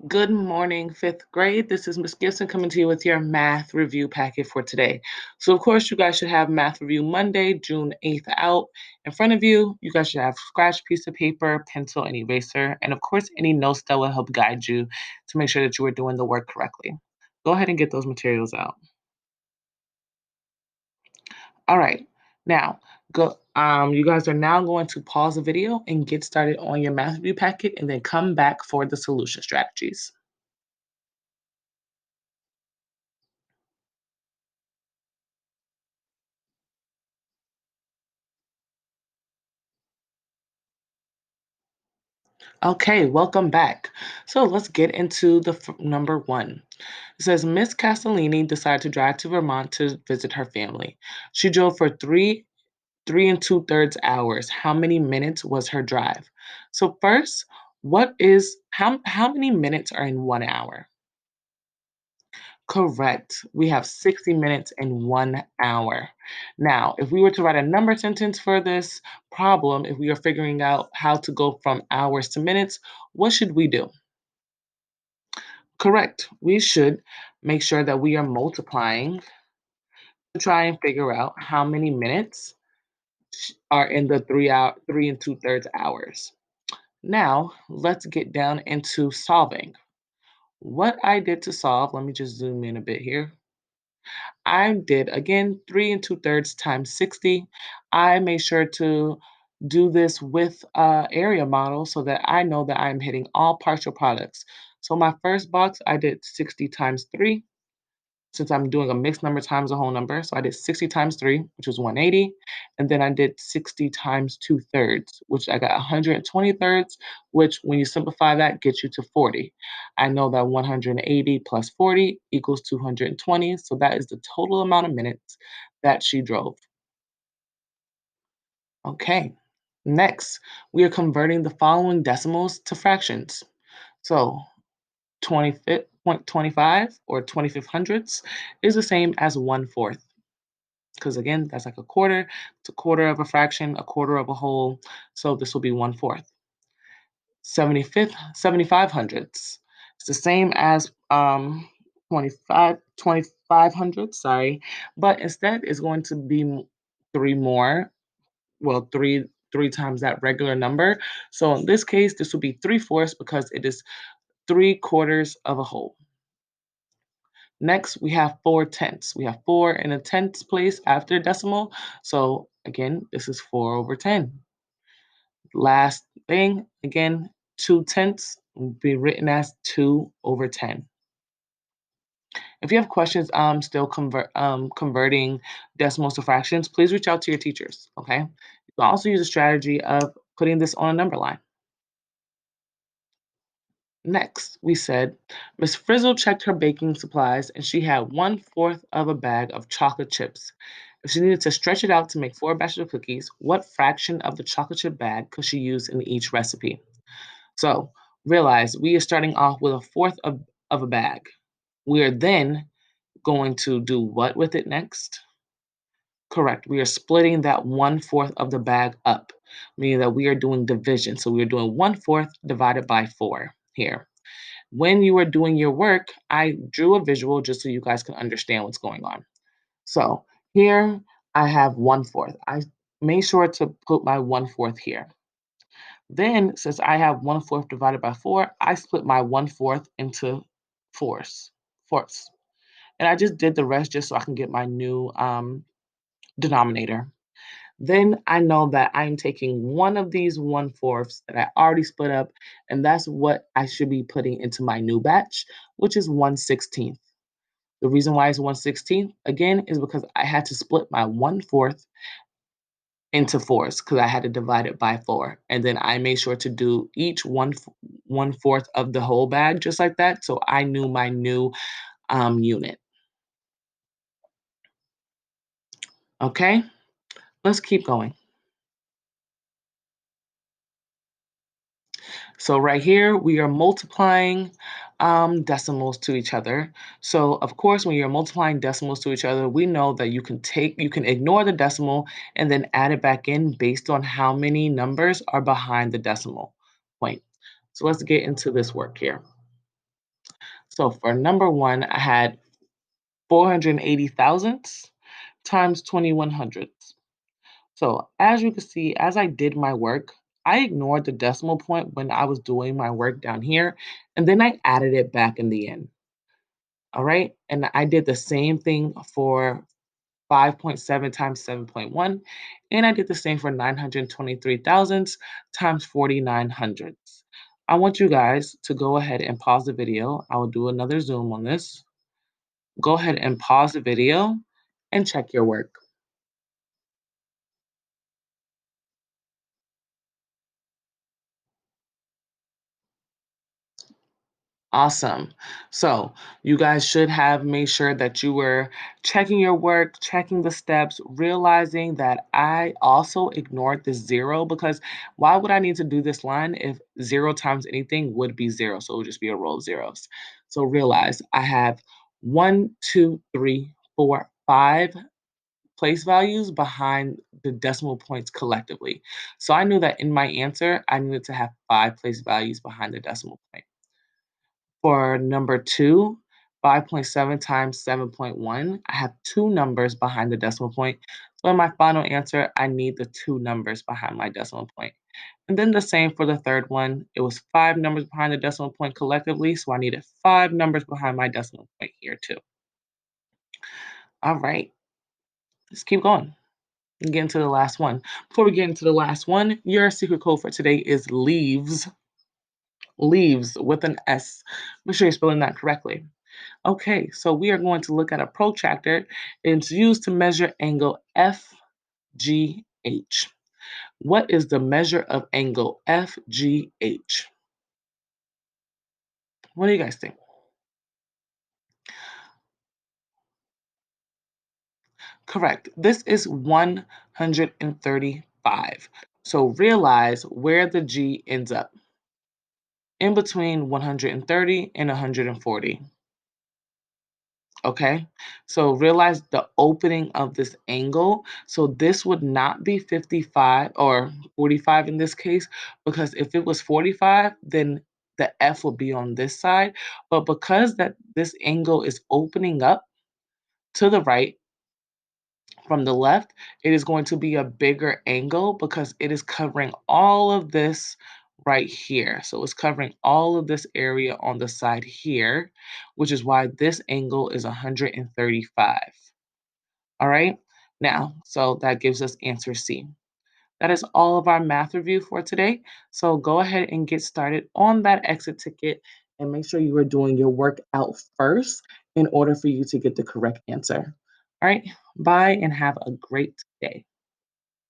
Good morning, fifth grade. This is Miss Gibson coming to you with your math review packet for today. So, of course, you guys should have math review Monday, June 8th out in front of you. You guys should have scratch piece of paper, pencil, and eraser, and of course, any notes that will help guide you to make sure that you are doing the work correctly. Go ahead and get those materials out. All right. Now, go. You guys are now going to pause the video and get started on your math review packet, and then come back for the solution strategies. Okay, welcome back. So let's get into the number one. It says Miss Castellini decided to drive to Vermont to visit her family. She drove for three and two-thirds hours. How many minutes was her drive? So first, how many minutes are in 1 hour? Correct. We have 60 minutes in 1 hour. Now, if we were to write a number sentence for this problem, if we are figuring out how to go from hours to minutes, what should we do? Correct. We should make sure that we are multiplying to try and figure out how many minutes are in the 3 and 2/3 hours. Now, let's get down into solving. What I did to solve, let me just zoom in a bit here. I did again 3 and 2/3 times 60. I made sure to do this with area model so that I know that I'm hitting all partial products. So my first box, I did 60 times 3 since I'm doing a mixed number times a whole number. So I did 60 times 3, which was 180. And then I did 60 times 2/3, which I got 120 thirds, which when you simplify that gets you to 40. I know that 180 plus 40 equals 220. So that is the total amount of minutes that she drove. Okay. Next, we are converting the following decimals to fractions. So 25 or 25 hundredths is the same as 1/4. Because again, that's like a quarter. It's a quarter of a fraction, a quarter of a whole. So this will be 1/4. 75 hundredths. It's the same as 25 hundredths, sorry. But instead it's going to be three more. Well, three times that regular number. So in this case, this will be 3/4 because it is 3/4 of a whole. Next, we have 4/10. We have 4 in a tenths place after decimal. So again, this is 4 over 10. Last thing, again, 2/10 will be written as 2 over 10. If you have questions, still converting decimals to fractions, please reach out to your teachers. Okay. You can also use a strategy of putting this on a number line. Next, we said Miss Frizzle checked her baking supplies and she had 1/4 of a bag of chocolate chips. If she needed to stretch it out to make 4 batches of cookies, what fraction of the chocolate chip bag could she use in each recipe? So realize we are starting off with a fourth of a bag. We are then going to do what with it next? Correct. We are splitting that 1/4 of the bag up, meaning that we are doing division. So we are doing 1/4 divided by 4 here. When you are doing your work, I drew a visual just so you guys can understand what's going on. So here I have 1/4. I made sure to put my 1/4 here. Then, since I have 1/4 divided by 4, I split my 1/4 into fourths. And I just did the rest just so I can get my new denominator. Then I know that I'm taking one of these 1/4s that I already split up, and that's what I should be putting into my new batch, which is 1/16. The reason why it's 1/16, again, is because I had to split my 1/4 into fours because I had to divide it by 4. And then I made sure to do each 1/4 of the whole bag just like that. So I knew my new unit. Okay, let's keep going. So right here, we are multiplying decimals to each other. So of course, when you're multiplying decimals to each other, we know that you can ignore the decimal and then add it back in based on how many numbers are behind the decimal point. So let's get into this work here. So for number one, I had 480 thousandths times 21 hundredths. So as you can see, as I did my work, I ignored the decimal point when I was doing my work down here, and then I added it back in the end. All right. And I did the same thing for 5.7 times 7.1. And I did the same for 923 thousandths times 49 hundredths. I want you guys to go ahead and pause the video. I will do another zoom on this. Go ahead and pause the video and check your work. Awesome. So, you guys should have made sure that you were checking your work, checking the steps, realizing that I also ignored the zero because why would I need to do this line if zero times anything would be zero? So it would just be a row of zeros. So realize I have one, two, three, four, five place values behind the decimal points collectively. So I knew that in my answer, I needed to have five place values behind the decimal point. For number 2, 5.7 times 7.1, I have 2 numbers behind the decimal point. So in my final answer, I need the 2 numbers behind my decimal point. And then the same for the third one. It was 5 numbers behind the decimal point collectively, so I needed 5 numbers behind my decimal point here too. All right, let's keep going and get into the last one. Before we get into the last one, your secret code for today is leaves. Leaves with an S. Make sure you're spelling that correctly. Okay, so we are going to look at a protractor. It's used to measure angle FGH. What is the measure of angle FGH? What do you guys think? Correct. This is 135. So realize where the G ends up in between 130 and 140. Okay, so realize the opening of this angle. So this would not be 55 or 45 in this case, because if it was 45, then the F would be on this side. But because that this angle is opening up to the right from the left, it is going to be a bigger angle because it is covering all of this right here. So it's covering all of this area on the side here, which is why this angle is 135. All right. Now, so that gives us answer C. That is all of our math review for today. So go ahead and get started on that exit ticket and make sure you are doing your work out first in order for you to get the correct answer. All right. Bye and have a great day.